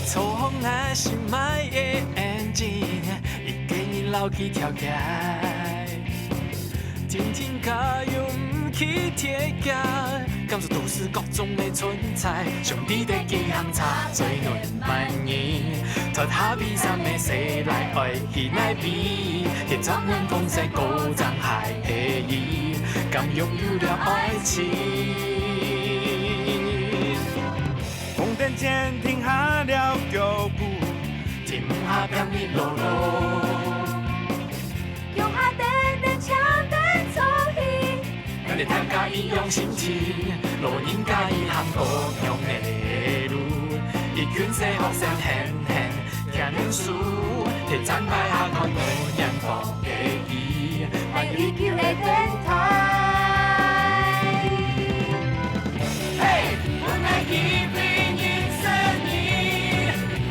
错风啊心爱的眼睛，伊建议留去条街。天天加油唔去铁架，感受都市各种的存在。上帝的几行茶，最暖万年。脱下披衫的西来爱去奈比，协助阮共西高涨海的伊，敢拥有了爱情。红灯前停下了脚步，停下变你落落。用下等等桥等走去，咱的探家伊用心情，路人甲伊行不同的路，伊劝世学生狠狠听念书，摕赞牌下看无阳光的伊，爱依旧的天台。嘿，我爱一杯饮生你，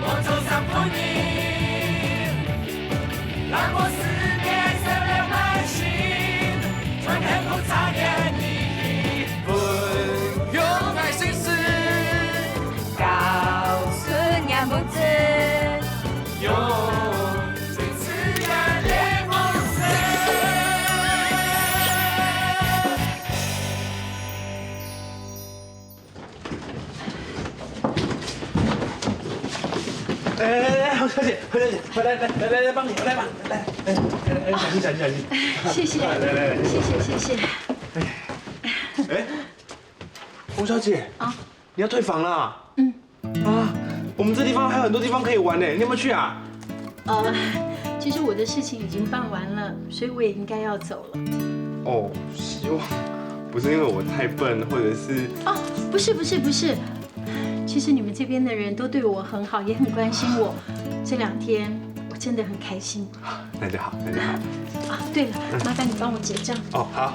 我走上婚姻，让我思念色了满心，传很复杂的你，分用爱心事，告诉娘母子，用最自然的方式。来，侯小姐，侯小姐，来，帮你，我来吧，来，小心，谢谢，来，谢谢。哎，侯小姐啊，你要退房啦？啊，我们这地方还有很多地方可以玩呢，你有没有去啊？其实我的事情已经办完了，所以我也应该要走了。哦，希望不是因为我太笨，或者是……哦，不是。其实你们这边的人都对我很好，也很关心我。这2天我真的很开心。那就好。啊，对了，麻烦你帮我结账。哦，好。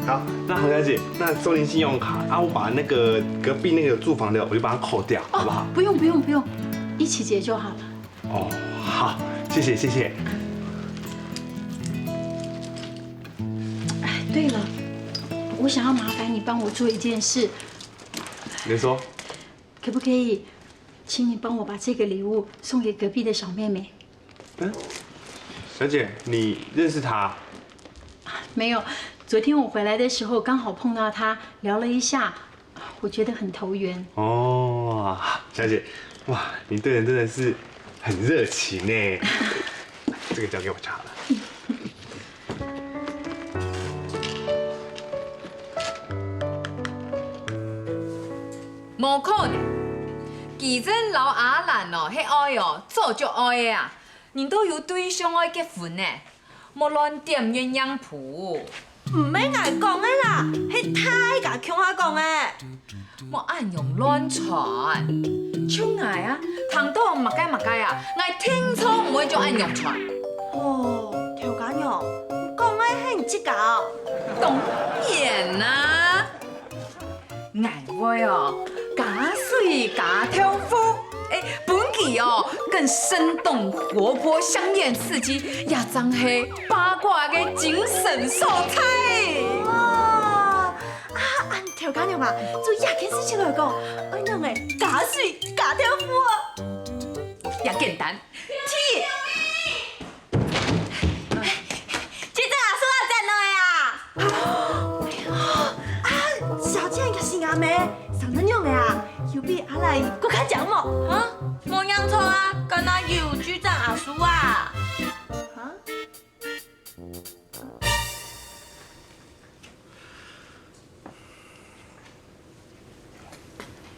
好，那侯小姐，那收您信用卡啊，我把那个隔壁那个住房的，我就把它扣掉，好不好？不用，一起结就好了。哦，好，谢谢。哎，对了，我想要麻烦你帮我做一件事，您说。可不可以，请你帮我把这个礼物送给隔壁的小妹妹？小姐，你认识她？没有，昨天我回来的时候刚好碰到她，聊了一下，我觉得很投缘。哦，小姐，哇，你对人真的是很热情呢。这个交给我就好了。无可能，其实老阿兰哦，迄爱哦，早就爱的啊，人都有对象爱结婚呢，莫乱点鸳鸯谱。唔免挨讲的啦，迄太甲强下讲的。莫按用乱传，像爱啊，谈到物解啊，爱听错唔会就按用传。哦，条家娘，讲的很直教。当然啦，爱会哦，假水假挑夫。本期哦更生动活泼、香艳刺激，也真是八卦的精神所在。哇，按条家娘啊，做夜件事情来讲，俺娘的假水假挑夫啊，也简单。姐姐啊，说到怎了呀？小姐可是阿妹，上得娘的啊，有比阿来更较强么？啊，无样错啊，敢若有局长阿叔啊？啊？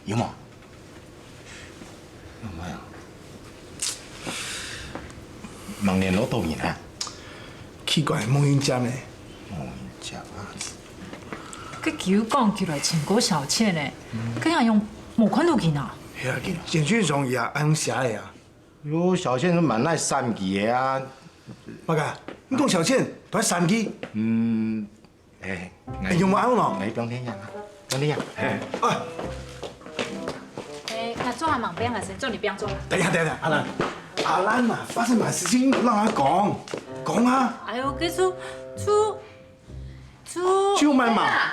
有冇？唔係啊，盲年攞導言啊，奇怪，冇人接呢。冇人接啊！佢叫講叫來前嗰小倩呢，佢人用無款到見啊！係啊，簡訊上也按寫的啊。喲，小倩都蠻愛三字嘅啊！乜噶？你講小倩都係三機？用冇啱咯？你不用聽人啊，不用聽人。那做下盲兵還是做你兵做？等一下，阿蘭嘛，發生乜事情讓他講啊！哎呦，佢出。就慢嘛。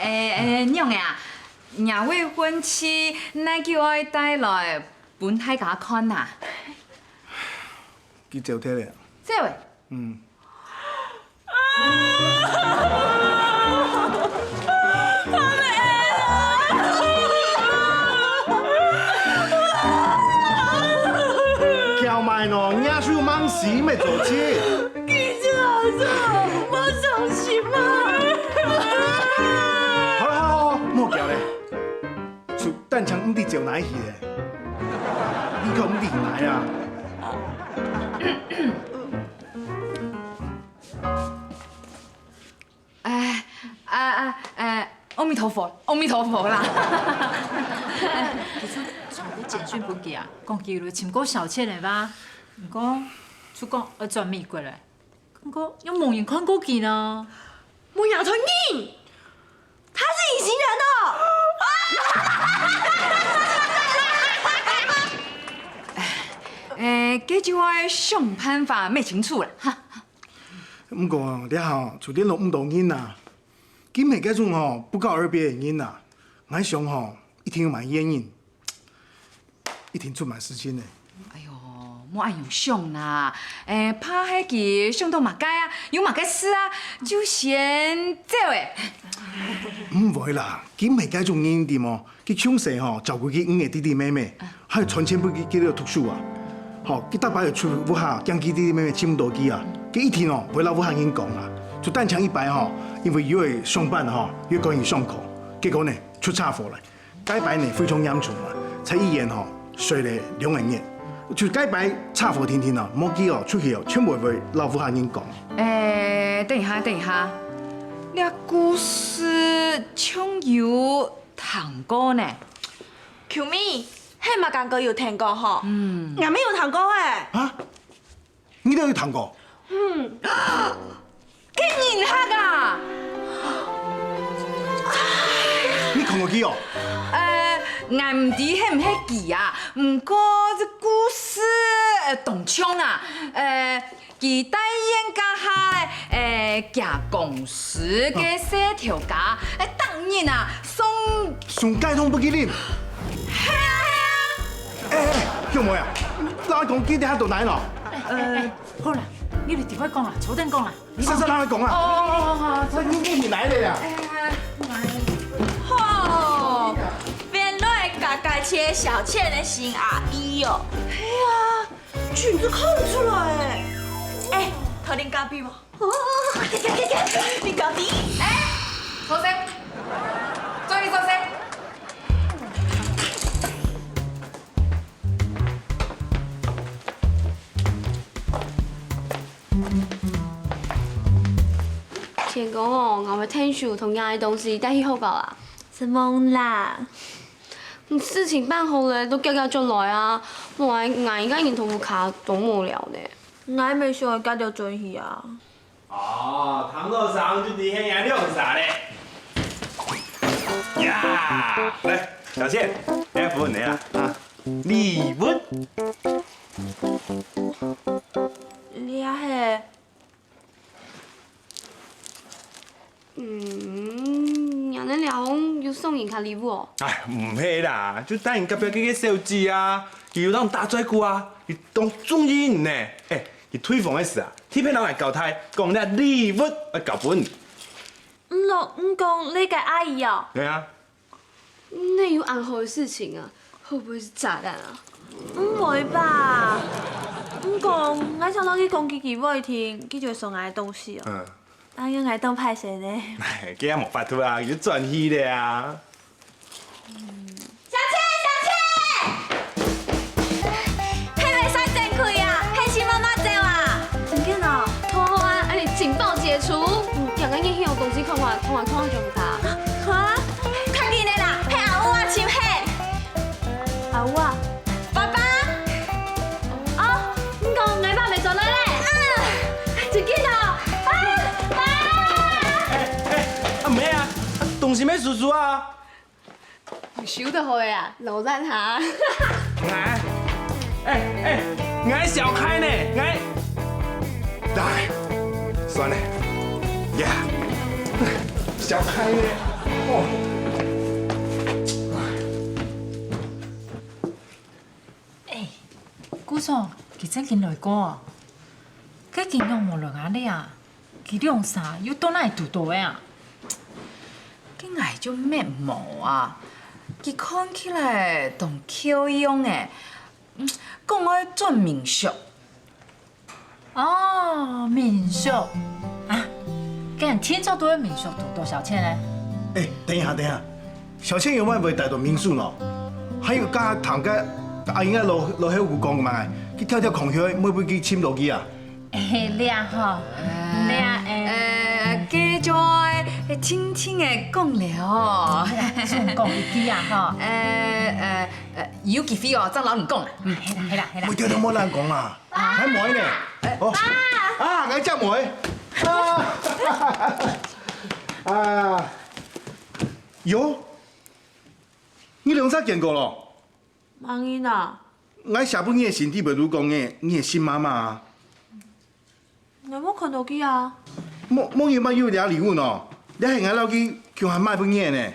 娘啊，廿未婚妻，乃叫我带来本太家看呐。佢照睇咧。这位。叫埋喏，伢需要忙死咪做起。好，莫叫咧，就单枪唔得叫奶去咧，你可唔得奶啊？阿弥陀佛，阿弥陀佛啦！其实传个简讯本记啊，讲叫你请过小倩的吧。不过就讲要转美国嘞，不过有某人看过去呢。牧羊村硬，他是隐形人哦。这就要想办法问清楚啦。哈。不过你吼，就联络唔到人呐，今日这种吼不告而别的人呐，我想吼一定有蛮原因，一定出蛮事情的。哎呦，莫爱用想啦，怕迄个想到马街啊，有马街事啊，就先走诶。唔会啦，今日这种人点哦，佢抢势吼照顾佢五个弟弟妹妹，还有传钱俾佢哋讀書啊，吼，佢大把就出屋下，將佢弟弟妹妹簽到機啊，佢一天哦，陪老屋下人講啊，就單槍一擺吼，因為要去上班吼，要趕去上課，結果呢出車禍啦，該擺呢非常嚴重啊，才醫院吼睡了2個月，就該擺車禍天天啊，冇記哦出去哦，全部為老屋下人講。等一下，你故事唱有糖果呢？ Q 咪，迄嘛感觉有聽過吼？也沒有聽過誒。啊？你都有談過？竟然黑噶！你看過佢哦？我唔知係唔係記啊，不過這故事動唱啊，佢帶演家下夾公司嘅寫條架，當然啊，送街通不記念。係啊！叫妹啊，拉講幾點喺度奶咯？好啦，你哋電話講啦，坐定講啦。細細拉講啊！哦，你奶嚟啊！哦，原來家家切小倩的新阿姨哦。係啊，裙子看得出來誒。哎，頭頂隔壁嗎？哦，你隔壁？坐聲，注意坐聲。田講哦，我咪聽書同嗌東西，但係好飽啦。什麼啦？事情辦好咧，都叫咗來啊！我話嗌而家連同副卡都無聊呢。我未想去加條進去啊。哦，糖豆上就底下也晾啥嘞？呀，来，小倩，来扶你啊啊！禮物，你啊係？人哋聊要送人卡禮物哦。哎，唔係啦，就等人隔壁嗰個手機啊，又當打嘴鼓啊，又當中意人呢。哎，佢推廣嘅事啊，貼片人嚟交代，講你禮物嚟交本。唔講你個阿姨哦。對啊。那有暗號的事情啊，會不會是炸彈啊？唔會吧？唔講，我想攞去講幾句話聽，佢就會送我東西哦。嗯。但係我當派誰呢？唉，佢也冇法度啊，要轉去的啊。小倩，係咪使正佢啊？係是媽媽借啊？真嘅啊？好啊，你情報解除，人家已經有公司看我中他。嚇？看見你啦，係阿烏啊，超氣。阿烏啊？爸爸？哦，唔講，我爸未做女咧。真嘅啊？咩啊？東西咩叔叔啊？收得好呀，留在他。我小開呢，來，算了，呀，小開呢。姑嫂，佢真見來過，佢見用無落眼的啊，佢兩啥要到哪度到的啊？佢挨咗咩毛啊？佢看起來同巧樣的，講我做民宿。哦，民宿啊，既然天朝都係民宿，多少錢呢？哎，等一下，小倩有冇會帶到民宿咯？還有加堂嘅阿英啊，落喺湖講嘅嘛，佢跳跳狂血，會去簽落去啊？你啊嗬，你啊繼續輕輕的講了。仲講一句啊嗬，有機會哦，張老唔講啦。係啦。冇叫到冇人講啊，喺妹呢？哦，啊，我隻妹。啊，喲，你兩隻見過咯？忙伊呐，我下半夜身體袂如講嘅，你係新媽媽啊？我冇看到佢啊。冇要乜要倆離婚哦？你係我老佢叫佢買半夜呢？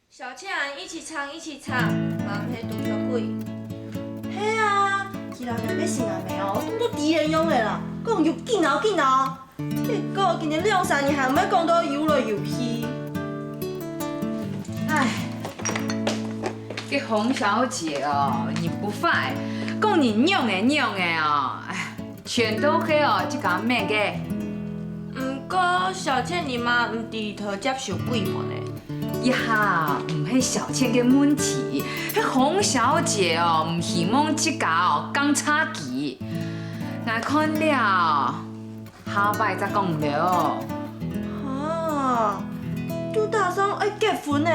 小倩，一起唱，嘛唔係毒小鬼。係啊，佢老娘要成阿妹哦，咁多敵人用的啦，講要緊啊！結果今年2、3年還唔係講到遊來遊去。唉，這洪小姐哦，你不快，講你娘的哦，哎，全都係哦，這個咩嘅？唔過小倩你媽唔低頭接受鬼麼呢？呀，唔係小倩嘅問題，係洪小姐哦，唔希望這家哦講差期。我看了，下擺再講了。啊，都打算要結婚呢，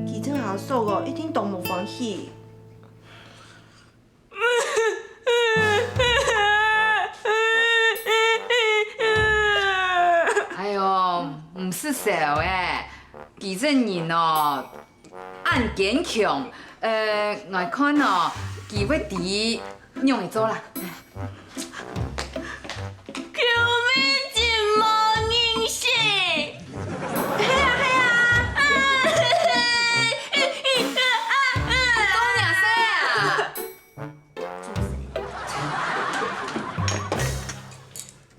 佢真係數個一定都冇歡喜。哎呦，唔是笑誒。其實人哦，按堅強，我看哦，佢會啲用會做啦。救命！真冇人性。係啊！講咩聲啊？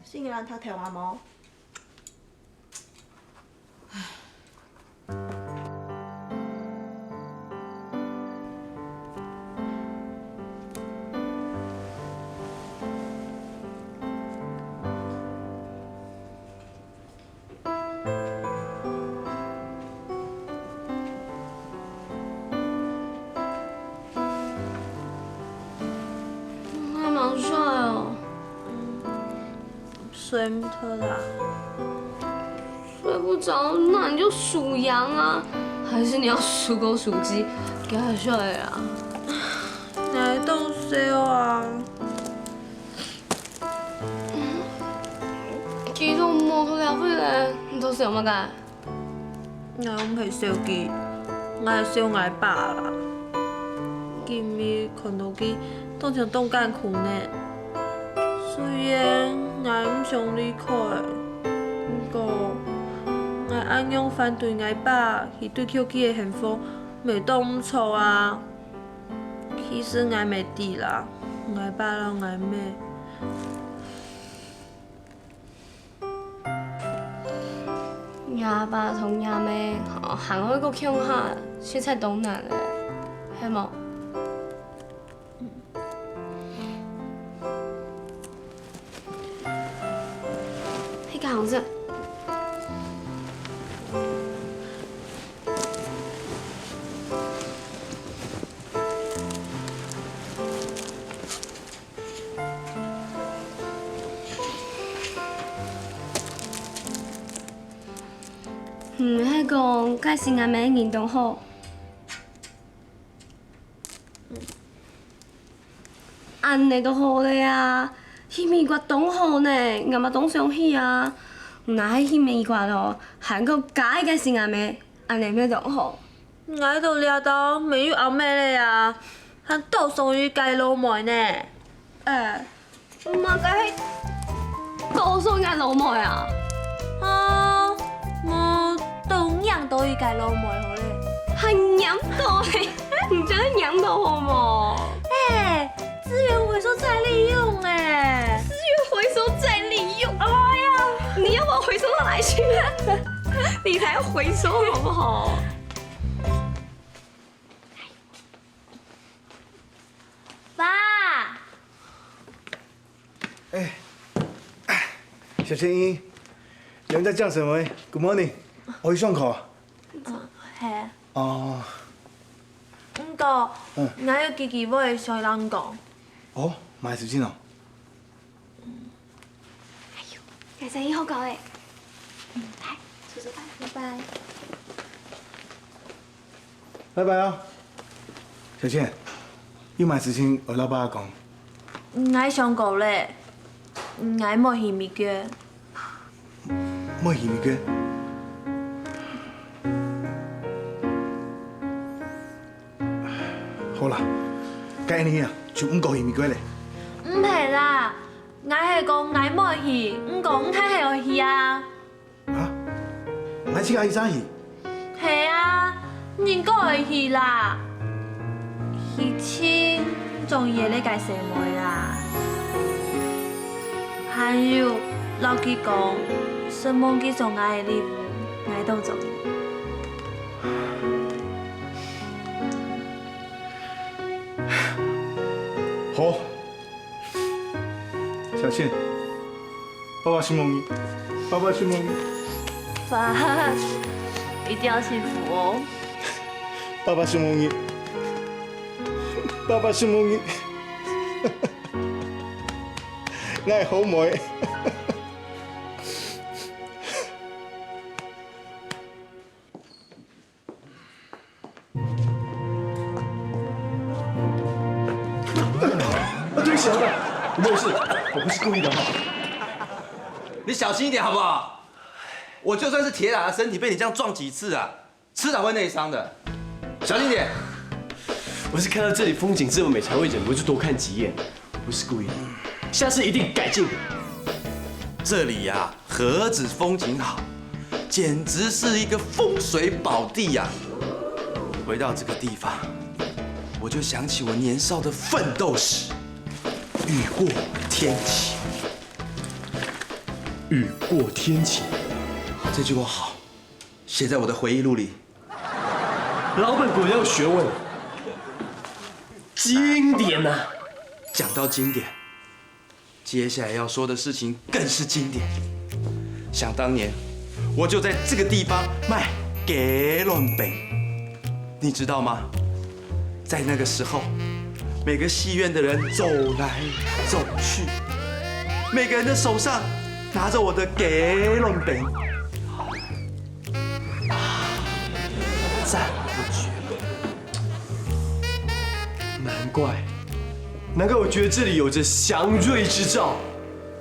先讓他跳下毛。好帅哦！睡唔着啦。睡不着，那你就数羊啊，还是你要数狗数鸡，给他睡啊？哪懂笑啊？幾套冇好了不咧，你到時有乜㗎？我唔係笑佢，我係笑我爸啦。今日看到佢當場凍間窮呢，雖然我唔想離開，不過我暗樣反對我爸去追求佢嘅幸福，未當唔錯啊。其實我未知啦，我爸讓我咩？阿爸同阿妹行開個鄉下，出差到難咧，係冇？呢個行啫。迄個介紹阿妹運動好，安尼都好咧啊！迄美国当好呢，我嘛当上去啊。那迄美国咯，韩国假一个新阿妹，安尼要当好。我都掠到美玉后尾咧啊，还倒送于家老妹呢。唔嘛该倒送个老妹啊？啊，我同样都于家老妹好咧。还养到嘞，唔知养到好无？资源回收再利用哎，资源回收再利用。哎呀，你要把我回收到哪里去？你才要回收好不好？爸，小千一，你们在讲什么 ？Good morning， 我去上课。嘿，哦，不过我有记记要小人讲。哦，买事情哦。其实以好搞诶。来，叔叔拜，拜拜。拜拜啊，小倩，有买事情我老爸讲。我上过咧，我冇去咪嘅。莫嫌佢。好啦，今年啊，就唔過嫌佢咧。唔係啦，我係講我冇去，唔講我係有去啊。啊？我請阿醫生去。係啊，應該會去啦。以前仲嘢呢介社會啦，還有老記講，什麼叫做我嘅禮物，我都做。好，小倩，爸爸希望你，爸爸希望你，爸，一定要幸福哦。爸爸希望你，爸爸希望你，我係好妹。对不起，老板，我没有事，我不是故意的哈。你小心一点好不好？我就算是铁打的身体，被你这样撞几次啊，迟早会内伤的。小心点。我是看到这里风景这么美，才会忍不住多看几眼，不是故意的。下次一定改进。这里呀，何止风景好，简直是一个风水宝地呀！回到这个地方，我就想起我年少的奋斗史。雨过天晴，雨过天晴，这句话好，写在我的回忆录里。老板果然有学问，经典呐！讲到经典，接下来要说的事情更是经典。想当年，我就在这个地方卖鸡卵饼，你知道吗？在那个时候，每个戏院的人走来走去，每个人的手上拿着我的鸡卵饼，赞不绝。难怪我觉得这里有着祥瑞之兆，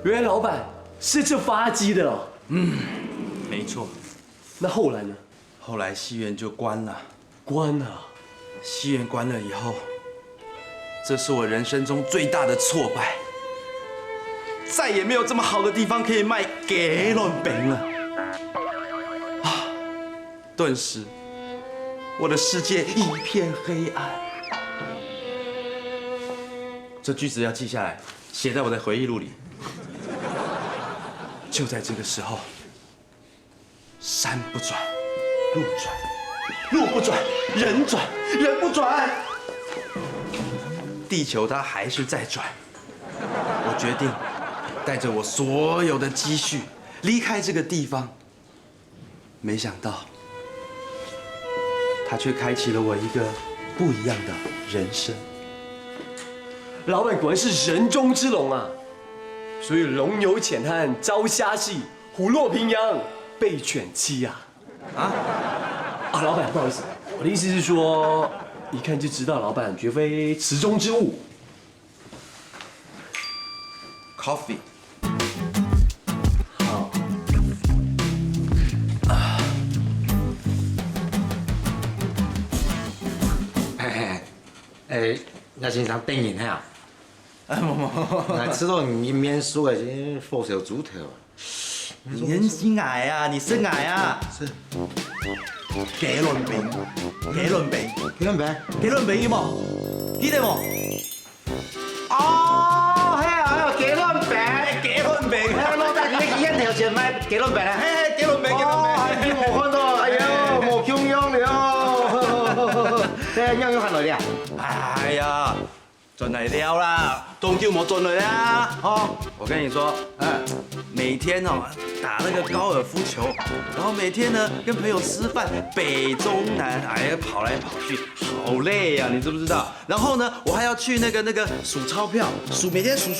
原来老板是这发迹的哦。没错。那后来呢？后来戏院就关了。关了。戏院关了以后，这是我人生中最大的挫败。再也没有这么好的地方可以卖鸡卵饼了。啊！顿时，我的世界一片黑暗。这句子要记下来，写在我的回忆录里。就在这个时候，山不转，路转，路不转，人转，人不转，地球它还是在转。我决定带着我所有的积蓄离开这个地方。没想到，它却开启了我一个不一样的人生。老板果然是人中之龙啊！所以龙游浅滩招虾戏，虎落平阳被犬欺啊！老板不好意思，我的意思是说，一看就知道老板绝非池中之物。coffee。好。那先生等人啊！冇，那吃到你面熟的些火烧猪头。年纪矮啊，你是矮啊。是。幾輪餅？幾輪餅？幾輪餅？幾輪餅冇？記得冇？哦，係啊，幾輪餅？幾輪餅？老大，你一條線賣幾輪餅啊？係幾輪餅？幾輪餅？冇看到，哎呀，冇中央了。樣行來啲啊？哎呀，盡嚟了啦，都叫我盡嚟啦。哦，我跟你說，每天哦打那個高爾夫球，然後每天呢跟朋友吃飯，北中南，哎呀跑來跑去，好累呀，你知不知道？然後呢，我還要去那個數鈔票，每天數，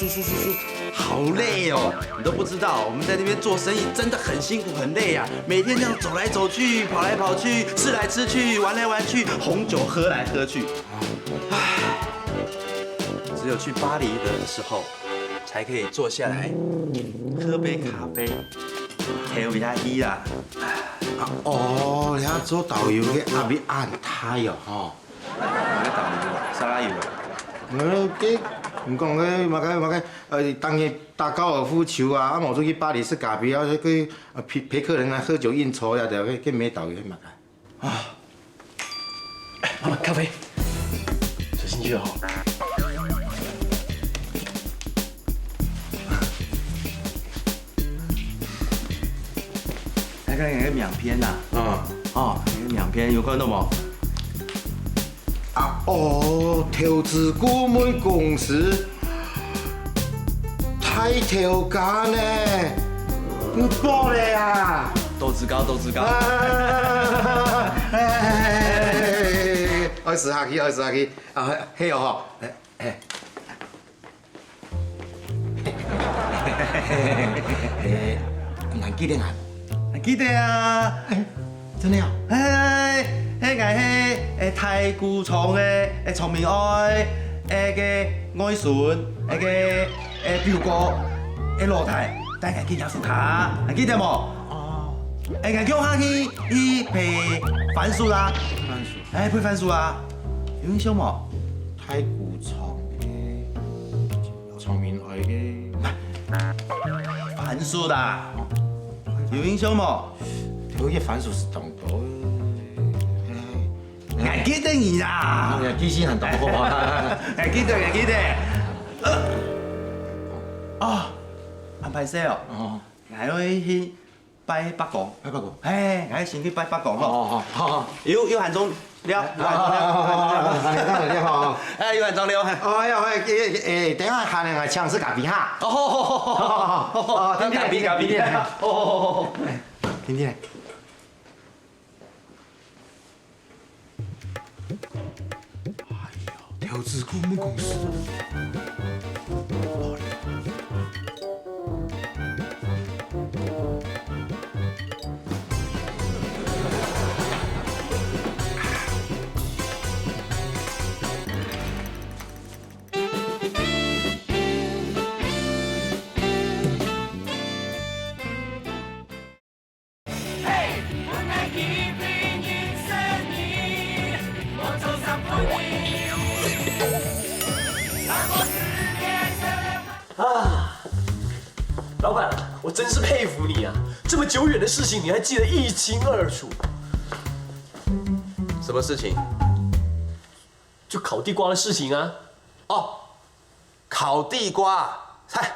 好累哦，你都不知道，我們在那邊做生意真的很辛苦很累呀，每天這樣走來走去，跑來跑去，吃來吃去，玩來玩去，紅酒喝來喝去，唉，只有去巴黎的時候，才可以坐下來喝杯咖啡，調一下衣啦。哦，你做導遊嘅阿邊安泰哦，吼。哪個導遊啊？沙拉油啊？唔講嘅，嘛個，當日打高爾夫球啊，我出去巴黎食咖啡啊，去陪客人啊喝酒應酬呀，就去咩導遊去嘛個。啊，媽媽咖啡，小心去哦。那個名片呐，那個名片有看到冇？哦，投資顧問公司，太調價呢，唔報咧啊！豆子糕。 20下去，啊，嘿哦吼，難記得啊？記得啊，真的啊？迄個係太古廠嘅長明愛嘅外孫表哥羅太，帶佢去雅富卡，記得冇？哦，叫下去陪番薯啦，陪番薯啊，有印象冇？太古廠嘅長明愛嘅番薯啦，有印象冇？條嘅番薯是當到。 我記得你啦，記性很多啊！記得。哦，安排曬哦。我去拜北港。我先去拜北港咯。好。有閒鐘了。有閒鐘了。哎呀，等下下嚟我嘗試咖啡哈。好。等咖啡。好。聽聽。 投資顧問公司。老板，我真是佩服你啊！这么久远的事情你还记得一清二楚。什麼事情？就烤地瓜的事情啊。哦，烤地瓜，嗨，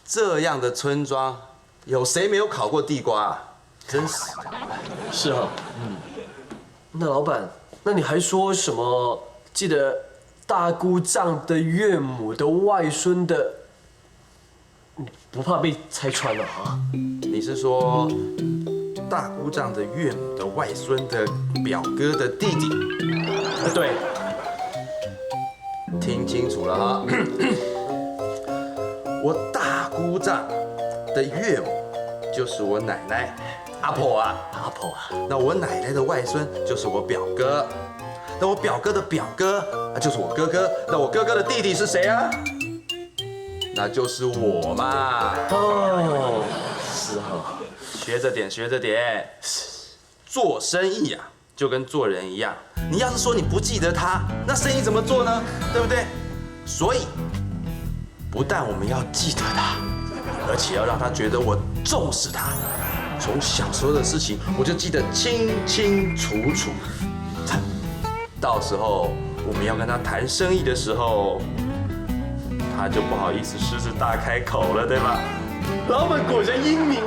這樣的村莊，有誰沒有烤過地瓜啊？真是。是啊。那老板，那你還說什麼？記得大姑丈的岳母的外孫的。 你不怕被拆穿了啊？你是說大姑丈的岳母的外孫的表哥的弟弟？對，聽清楚了哈。我大姑丈的岳母就是我奶奶阿婆啊，阿婆啊。那我奶奶的外孫就是我表哥，那我表哥的表哥就是我哥哥，那我哥哥的弟弟是誰啊？那就是我嘛。哦，是哈。学着点，学着点。做生意啊，就跟做人一样，你要是说你不记得他，那生意怎么做呢？对不对？所以，不但我们要记得他，而且要让他觉得我重视他。从小时候的事情，我就记得清清楚楚。到时候我们要跟他谈生意的时候，他就不好意思狮子大开口了，对吧？老板果然英明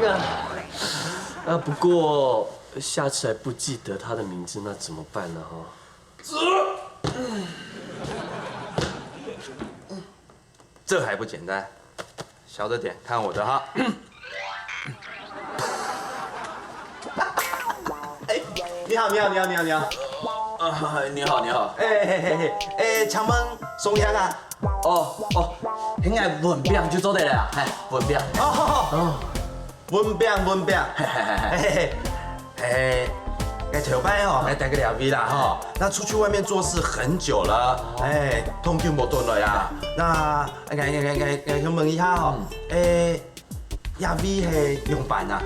啊！不过下次还不记得他的名字，那怎么办呢？哈。这还不简单，小着点，看我的哈。哎，你好，你好，你好，你好，你好。你好，你好。请问松香啊？哦，现在文饼就做得了，文饼。文饼。头摆吼，来带个两位啦吼。那出去外面做事很久了，通久无顿了呀。那我想问一下吼，亚威是用办啊？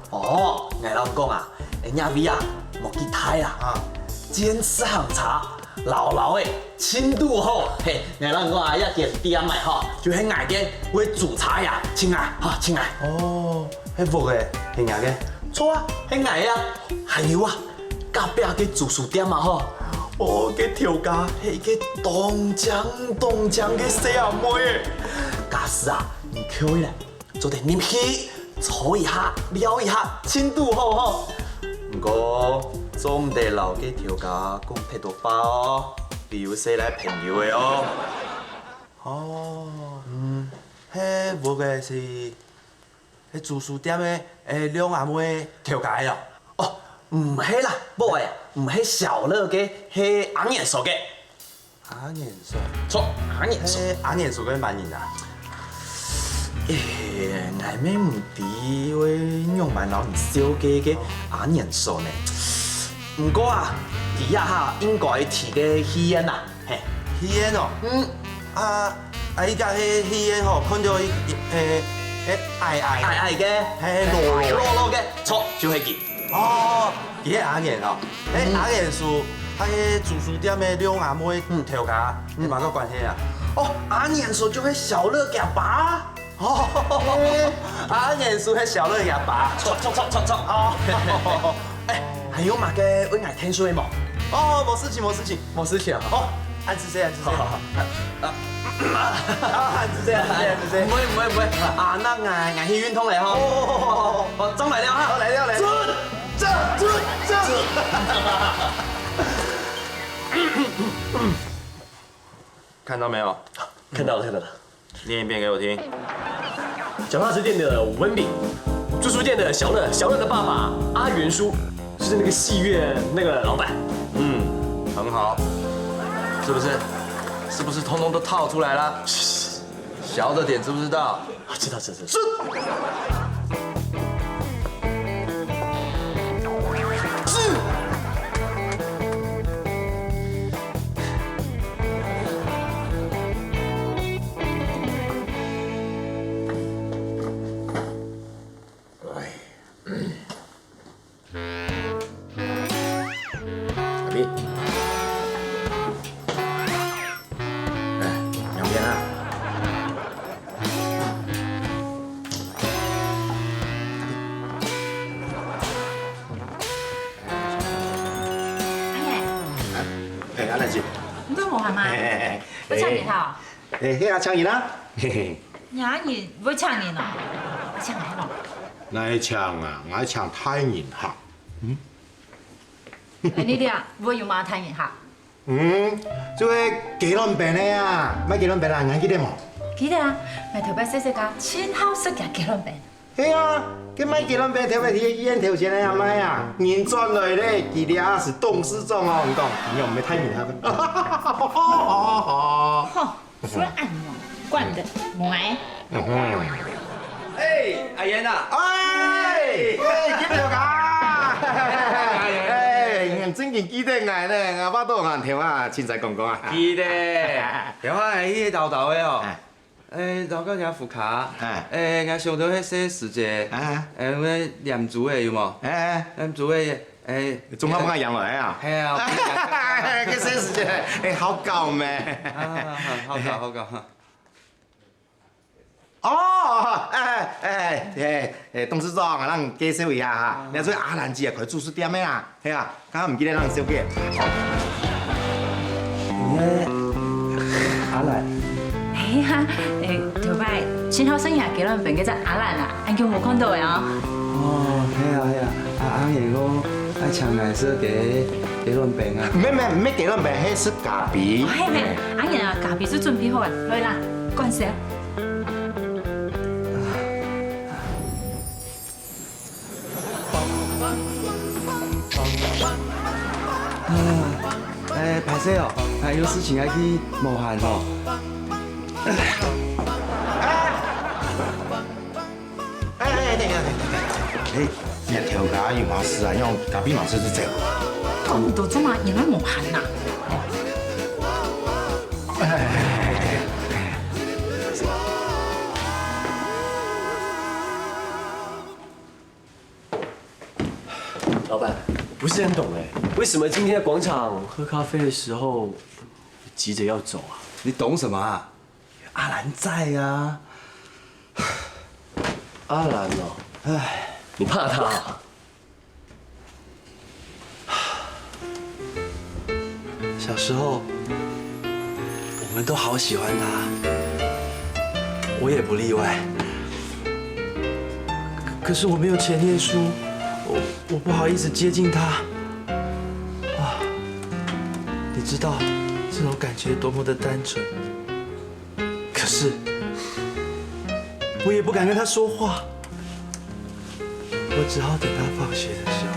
哦，俺老讲啊，亚威啊，无记歹啊，坚持行茶，老的深度好，俺老讲啊，一点点买吼，就喺外间为煮茶呀，亲爱，哈，亲爱。哦，喺服嘅，喺外嘅，错啊，喺外啊，还有啊。隔壁嘅住宿店嘛吼，嘅调价係嘅當獎嘅細阿妹，假使啊，你可以咧做啲入去，坐一下，聊一下，深度好吼。不過做唔得老嘅調價講太多話哦，比如說來朋友嘅哦。迄無嘅是迄住宿店嘅兩阿妹調價咯。唔係啦，冇呀，唔係小樂嘅，係阿年數嘅。阿年數，錯，阿年數。阿年數嘅乜人啊？我咩唔知會用埋老年少嘅阿年數呢？唔過啊，佢啊應該提嘅戲煙啊，戲煙哦。依家嘅戲煙吼，看到矮嘅，羅嘅，錯，就係佢。哦，伊個阿燕哦，阿燕是迄個住宿店的兩阿妹調價，你嘛個關係啊？哦，阿燕是就係小樂嘅爸。哦，阿燕是迄小樂嘅爸。錯。哦，還有嘛個溫愛聽水冇？哦，冇事情。哦，安子姐。好。安子姐。唔會。啊，那我去運動嚟吼。哦，裝嚟了哈。來了。这，看到没有？看到了。念一遍给我听。脚踏车店的文炳，住宿店的小乐的爸爸阿元叔，是那个戏院那个老板。很好，是不是通通都套出来了？小的点知不知道？知道。你都冇係咪？要唱吉他？迄個唱完啦。雅人會唱人哦，唱咩咯？哪一唱啊？我唱太人客。你哋啊，會用馬太人客？做個雞卵餅的啊，買雞卵餅啊，記得冇？記得啊，咪頭擺細細架，千好食嘅雞卵餅。係啊，佢買雞卵餅頭擺醫院頭前的啊買啊，人賺來咧，佢哋啊是董事長哦，唔講，你又唔係太人客。吼，不然按用，慣的買。阿妍啊！記得㗎。真件記得捱咧，我都硬條啊，凊彩講啊。記得，有啊，迄個豆豆的哦，老到遐副卡，我想到迄些时节，我念珠的有无？念珠的，中华帮养落来啊？系啊，这些时间，好搞咩？好搞。哦，董事长啊，咱介绍一下哈，你做阿兰记啊，开住宿店的啦，系啊，刚刚唔记得咱小姐。阿兰。哎呀，头摆新后生也几两病，叫做阿兰啊，俺叫冇看到的啊。哦，系啊，阿爷我爱请来说几两病啊。咩几两病，迄是咖啡。嘿咩，俺爷啊，咖啡是准备好的，来啦，关事。歹势哦，有事情要去冒汗哦。你调咖有马事啊，用咖啡马事是这样。讲到做嘛，原来冒汗呐。老板，不是很懂哎，为什么今天在广场喝咖啡的时候急着要走啊？你懂什么啊？阿兰在啊。阿兰哦，哎，你怕他啊？小时候，我们都好喜欢他，我也不例外。可是我没有钱念书，我不好意思接近他。啊，你知道这种感觉多么的单纯，可是我也不敢跟他说话，我只好等他放学的时候，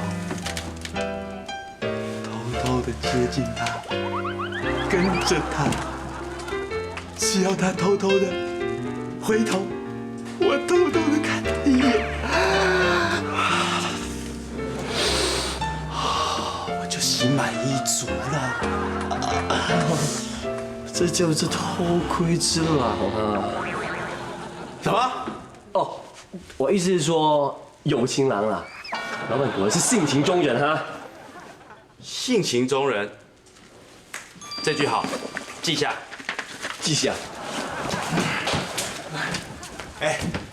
偷偷的接近他。跟着他，只要他偷偷的回头，我偷偷的看他一眼，我就心满意足了。这就是偷窥之狼啊！什么？哦，我意思是说有情郎啦。老板果然是性情中人哈。性情中人。这句好，记下，记下。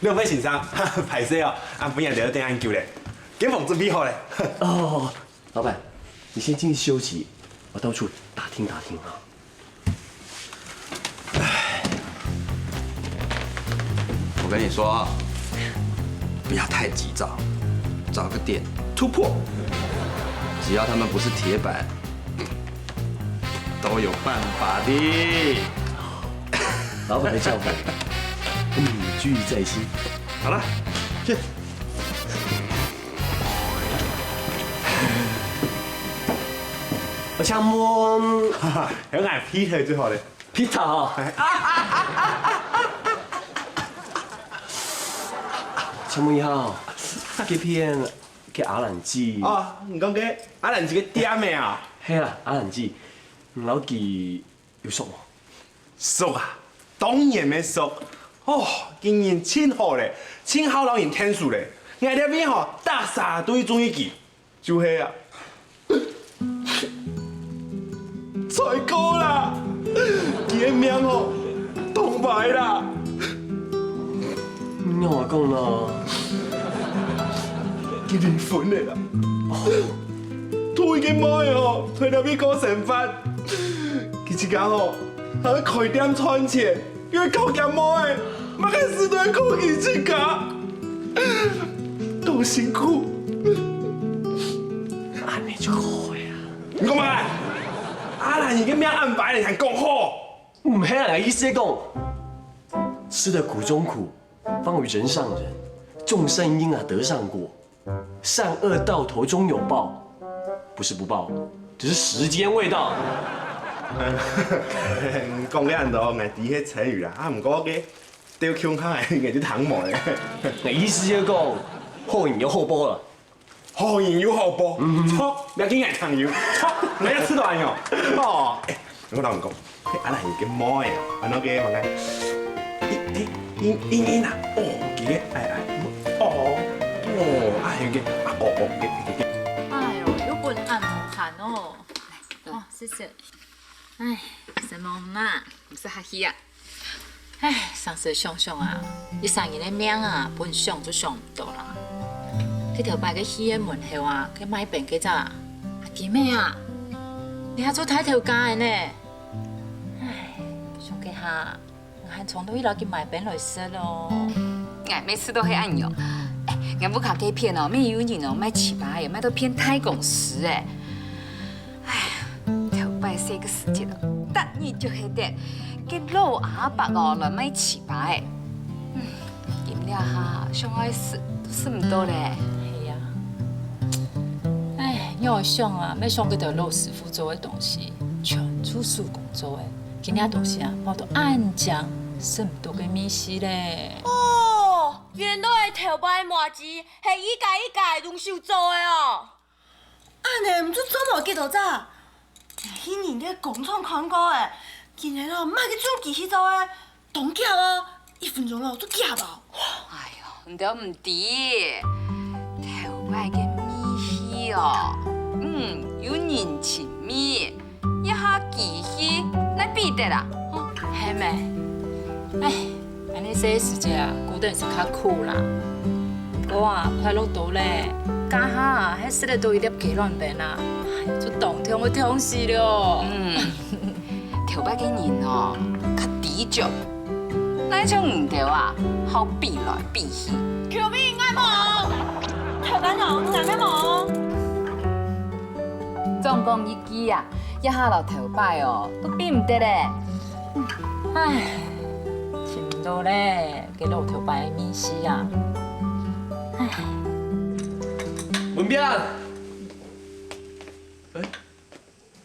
两位先生，歹势哦，俺本人就要等俺叫咧，警方准备好咧。哦，老板，你先进去休息，我到处打听打听啊。我跟你说，不要太急躁，找个点突破，只要他们不是铁板。都有办法的。老板的教诲，你记在心。好了，去。我想摸，有俺劈腿最好嘞，劈他啊！请问一下，这片给阿兰记哦，你讲给阿兰记个点的啊？系啦，阿兰记。老弟有熟吗？熟啊，当然没熟。哦，今年真好嘞，真好让人天数嘞。俺这边吼大沙堆中一记，就是啊，采购啦，伊的命吼动白啦。你话讲啦，结离婚的啦。推嘅妹吼，推到边过成法。其实讲吼，他开店赚钱，因为靠家妹，马开始都要靠自己家，多辛苦。安尼就好呀。你讲嘛？阿兰已经命安排了，才讲好。唔系人嘅意思讲，吃得苦中苦，方为人上人。众生因啊得上果，善恶到头终有报。不是不报，只是时间未到。讲嘅人都硬啲迄成语啦，唔过嘅雕腔腔係硬啲糖毛嘅。我意思就講，後贏有後波啦。後贏有後波，錯，你竟然糖油，錯，你一吃到哟。哦，我同你講，阿蘭嘅妹啊，我嗰嘅問題。英啊，哦，嘅，哦，嘅，哎呦，又本按摩汗哦。哦，谢谢。哎，什么嘛，不是哈希啊。哎，上次想想啊，一生人的命啊，本想就想唔到啦。佢头摆个戏嘅门后啊，佢买病几咋？记咩啊？你还做抬头家的呢？哎，想几下，我还从头一路去买病来食咯。哎，每次都会按用。哎，俺不卡给骗哦，没有人哦，卖起巴也卖到骗太公司哎。哎呀，头摆这个时节了，突然就系得给老阿伯哦来卖起巴哎。饮料哈，想爱死都死唔到嘞。系呀。哎，要想啊，要想嗰条老师傅做的东西，全出手工做的，今仔东西啊，我都暗讲，死唔到嘅米丝咧。哦，原来头摆麻糍系一家一家用手做的哦。安尼唔做做无几多咋？迄年咧工厂看过的，竟然哦，卖去做机器做的，当假哦，1分钟咯做假吧。哎呦，唔得唔得，头摆嘅米稀哦，有人情味，一下机器来比得啦，系咪？哎，安尼这世界啊，过得是较苦啦。不过啊，快乐到咧，家下啊，迄食得到一粒鸡卵饼啊，哎，就当痛我痛死了。头摆嘅人哦，较低俗，那种唔对啊，好比来比去。求比爱梦，头摆哦，爱咩梦？总讲一句啊，一下落头摆哦，都比唔得咧。唉，听唔到咧，给老头摆的米丝啊。唉，文斌，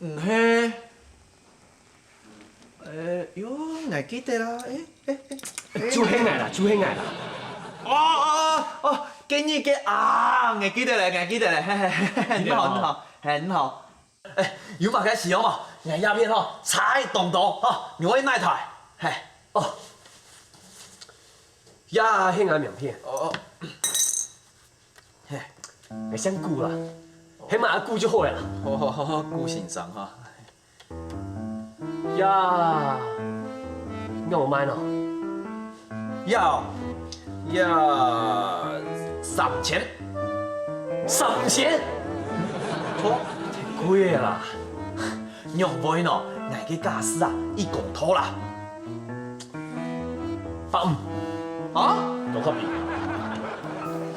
唔係，喲，我記得啦，朱兄嚟啦，朱兄嚟啦。哦，給你給啊，我記得了，很好，很好。哎，有嘛開始好嘛？我鴉片吼，菜凍凍吼，你會耐台，嘿，哦，呀，兄啊名片。嘿，你先顧啦，起碼顧就好啦。好，顧先生哈。呀，我冇買咯。要3000，錯，太貴啦。用杯喏，我嘅家私啊，一公拖啦。150，啊？都合理。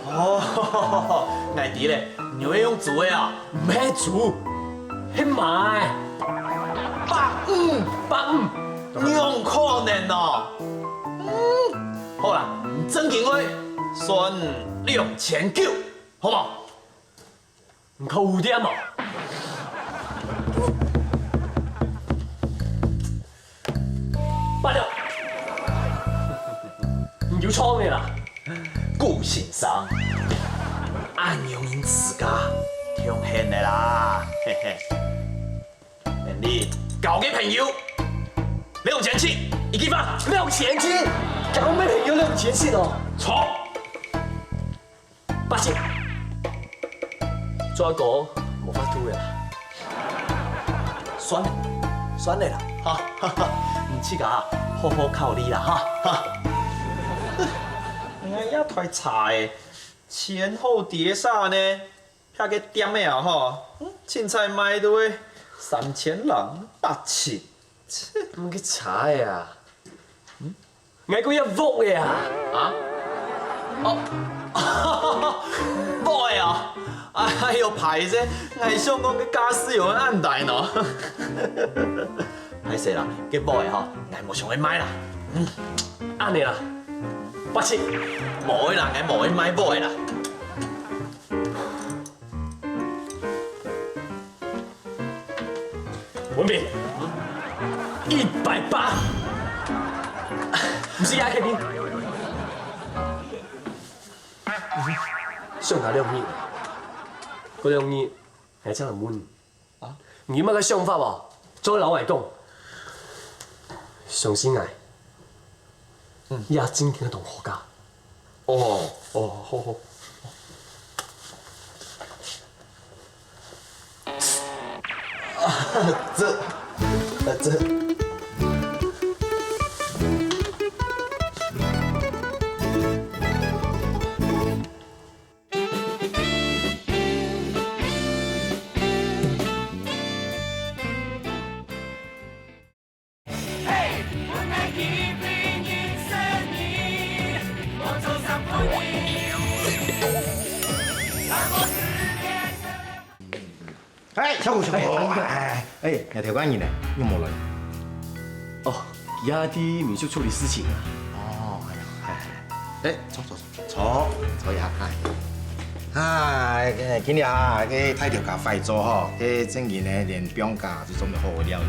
哦，我知咧，你會用煮的啊？唔係煮，係買。150，用可能哦。好啦，真件我算2900，好冇？唔扣5點啊！800，唔要倉嘅啦。顧先生，按用因自家聽現的啦，嘿嘿。你交給朋友，6700，一記吧。6700，交咩朋友6700哦？錯，80，再講冇法度嘅啦。算了啦，唔似噶，好好靠你啦，哈。我一台菜前後碟啥呢？遐個店的啊吼，凊彩賣到3000人8千，唔去查呀？我嗰一屋嘅啊！冇啊！哎呦，歹勢，我想講個家私有人按代呢。歹勢啦，個冇嘅吼，我冇想去買啦。按你啦，80，冇啦，我冇去買冇嘅啦。文斌，180，唔是亞劇片，上下2億，嗰2億係真係滿啊！唔要乜嘅想法喎，再老外講，上先捱，也真聽得懂好㗎。哦，好。這。小姑，有條關人呢，有冇來？哦，而家啲民宿處理事情啊。哦，係。坐一下。今日啊，佢睇條價快咗嗬，佢正然咧連標價都準備好了呀。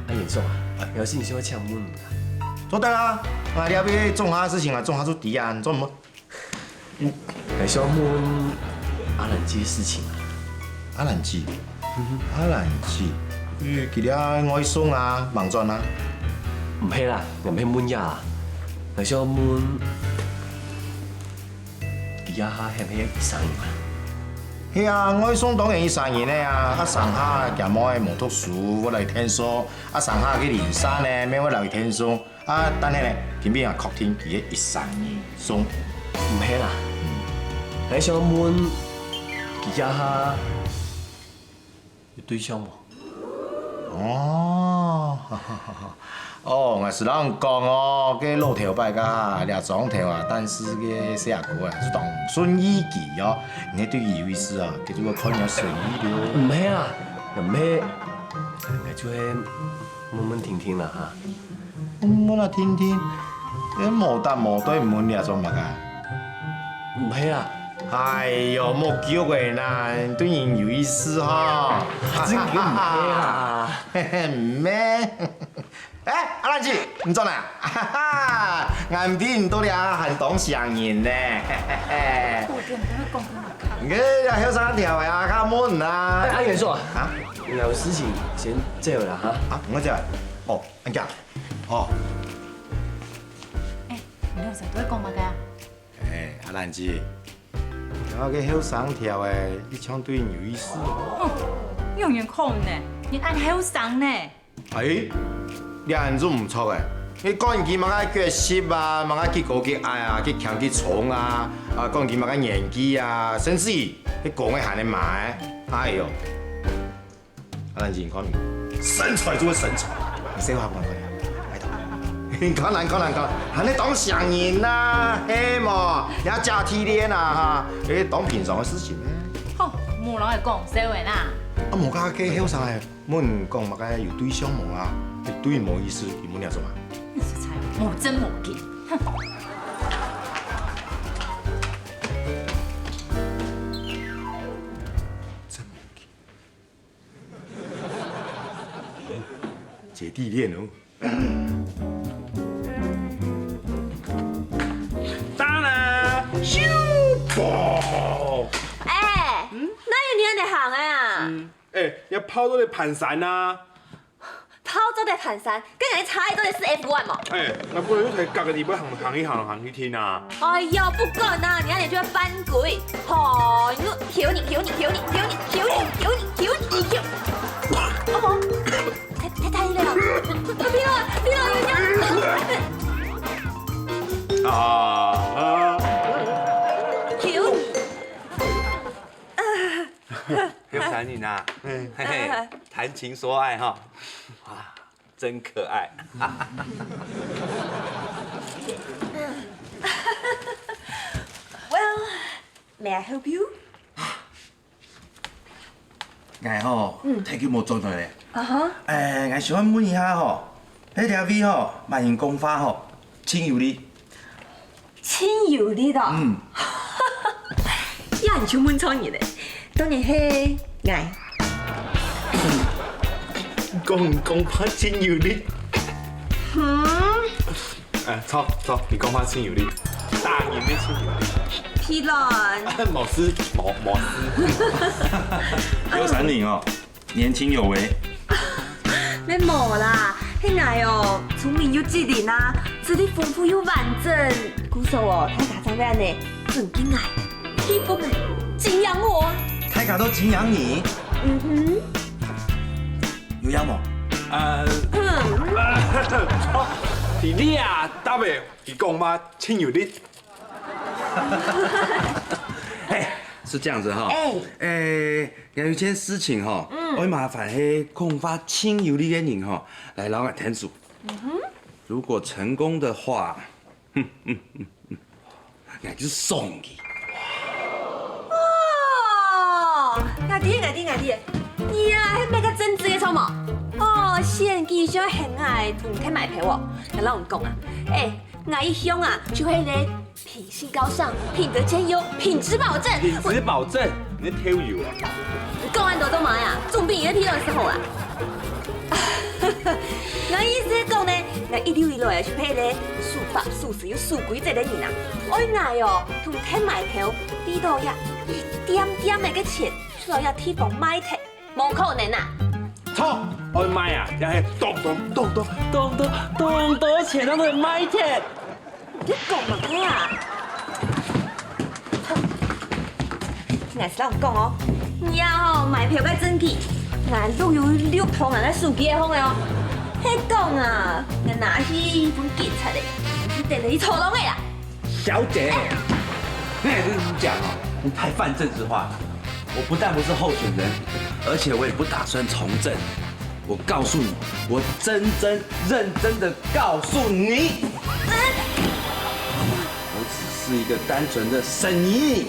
阿嚴叔啊，有事你想請問㗎？做得啦，你要俾做下事情啊，做下做底啊，做乜？係想問阿蘭姐嘅事情啊。阿蘭姐，佢哋外送啊，忙轉啊？唔係啦，唔係問呀，係想問而家係咪一生啊？係啊，外送當然要生意咧啊！上下夾冇冇讀書，我嚟聽書；上下去連山咧，咩我嚟聽書。但係咧，偏偏啊確定佢一生意送。唔係啦，係想問而家有對象冇？我是人講哦，個老頭擺個掠裝頭啊，但是個細阿哥啊，就當順意記哦。你對伊有意思啊，叫做個看人順意了。唔係啊，唔係，我就係問聽聽啦嚇。問啊聽聽，你冇答冇對問掠裝乜噶？唔係啊。哎呦，冇叫過人啦，對人有意思哈。真叫唔係啦，唔咩？阿蘭姐，唔做啦？眼邊都俩很懂上人呢。佢又後生條呀，卡門啊！阿元叔啊，有事情先走啦嚇。我走。哦，阿家。哦。你有成都喺講乜㗎？阿蘭姐。我個後生條誒，你唱對人有意思。有人可能呢，你按後生呢？你人都唔錯嘅。你講佢乜嘅腳色啊，乜嘅結果嘅愛啊，佢強佢重啊，講佢乜嘅年紀啊，甚至你講嘅行你買，哎呦，阿蘭姐講明，身材就係身材，你識話講講，喊你當上人啦，嘿麼，也假體練啊嚇，你當平常嘅事情咩？吼，冇人係講笑話啦。冇家嘅後生係冇人講乜嘅有對象冇啊，對冇意思，佢冇嘢做嘛。食材冇真冇見，真冇見，姐弟戀哦。當然，咻啵！哪有你安尼行的啊？要跑到嚟盤山啊！跑走在盤山，跟人差一都得是 F1 嘛。那不然要睇隔個地方行一行去聽啊！哎呦，不管啦，你安尼就要翻滾，吼，你跳你。哦，太了，你啊！跳你。有才女呐，嘿嘿，谈情说爱哈，哇，真可爱。Well, may I help you？ 我吼，睇佢冇做落嚟。我想問一下吼，呢條味吼，萬人講法吼，清油哩。清油哩的。呀，你去問錯你咧，當然係愛。講法清油哩。錯，你講法清油哩，大人的清油哩。屁卵！冇事。有才女哦，年輕有為。咩冇啦？迄个哦，聪明又机灵啊，资历丰富又完整。古手哦，太家长要安尼，尊敬爱，基本爱，敬仰我。泰卡都敬仰你，嗯哼。有养冇？弟弟啊，答袂，伊讲嘛，亲有你。嘿，是这样子哈。有一件事情哈，我会麻烦迄空发亲友的人哈来老俺天数。如果成功的话，我就送你。哦，阿弟，你啊，迄咩个真挚的错冇？哦，献技上很爱同天买票哦，跟老人讲啊，我一向啊就迄个品性高尚、品德兼优、品质保证。品质保证，你挑油啊？讲安多做嘛呀？总比伊批论时候啦。我意思讲呢，我一溜一落是配咧素法素食又素规则的人啊，爱爱哦同天买票，呢度呀一点点的个钱，出来呀提防买摕，冇可能啊！错，我买啊，也系多钱都能买的。你讲嘛咩啊？听我是老讲哦，你啊买票该真记，我都有6通啊，个手机的方的哦。迄讲啊，我拿起本警察的，一定你错弄的啦。小姐，那也是你讲哦，你太泛政治化了。我不但不是候选人，而且我也不打算从政。我告诉你，我认真的告诉你，我只是一个单纯的审议。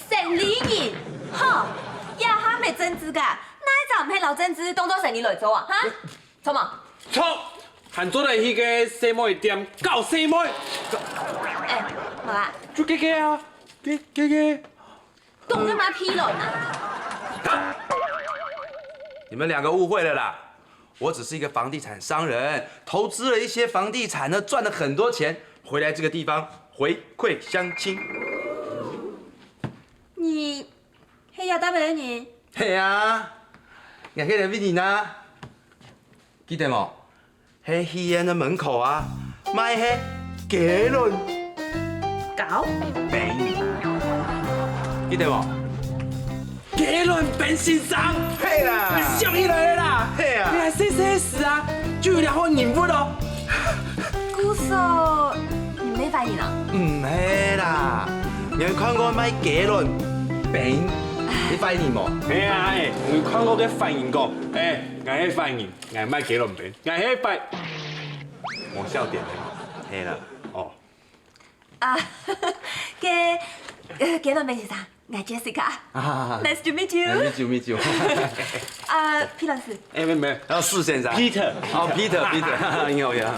审理人，吼，也喊没政治噶，哪一早唔系老政治当作审理来做啊？哈，错嘛？错，喊做来迄个西妹店搞西妹。好啊。就给啊，给。讲干嘛批论啊？你们两个误会了啦，我只是一个房地产商人，投资了一些房地产呢，赚了很多钱，回来这个地方回馈乡亲。你黑要大白的你？嘿啊，你迄个美人啊，记得冇？喺戏院的门口啊，卖迄鸡卵搞饼，记得冇？鸡卵饼先生，嘿啦，你想起来了啦，嘿啊，你还细细时啊，就有两好人物咯。姑嫂，你没反应啊？唔系啦，你看过卖鸡卵饼，你反应冇？系啊，你看我嘅反应过，我喺反应，我卖鸡卵饼，我喺摆，我笑点系啦，哦。啊，给伦先生，我 Jessica。Nice to meet you。meet you。皮老师。没，然后施先生。Peter。哦，Peter，你好呀。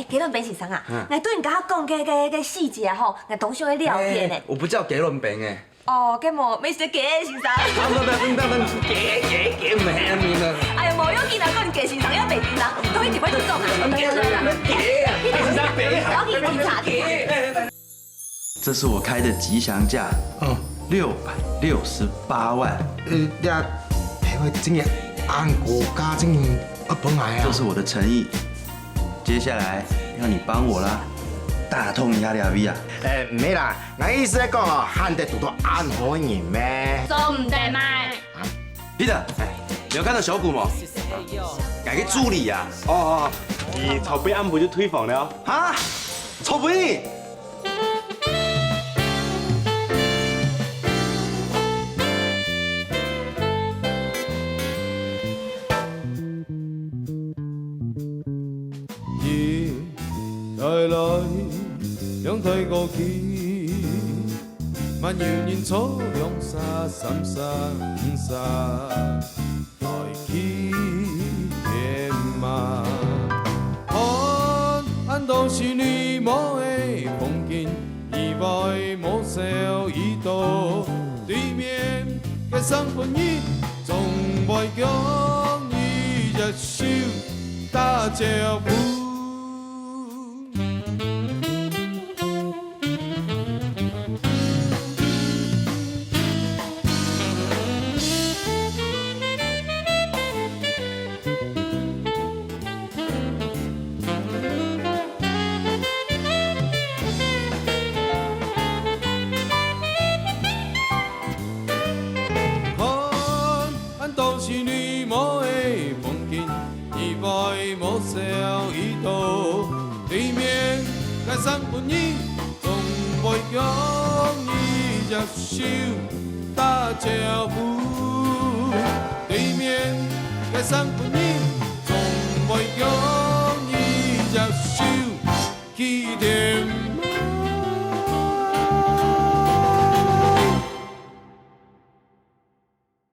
给伦先生啊，我对你甲我讲个细节吼，我都想去了解呢。我不叫给伦饼诶。哦，咁无，Mr. 给先生。给唔系啊面啊。哎呀，无要紧啊，讲给先生，要白先生，都一定会就中啊。给啊，先生给啊，我给警察给。这是我开的吉祥价，668万。你睇我整日按国家整本来啊。这是我的诚意，接下来要你帮我啦，打通你阿俩 V 啊。唔係啦，我意思係講哦，慳得多按好人咩？做唔得咪？Peter，你有看到小谷嗎？改个助理呀。哦，你筹备安排就退房了。啊？筹备？來來，兩腿過肩，萬緣緣錯兩沙三沙五沙，來見天馬。看到是你我的風景，意外冇笑耳朵，對面嘅生活意，仲未講你一笑打招呼。三分意，总袂叫你接受打招呼。对面嘅三分意。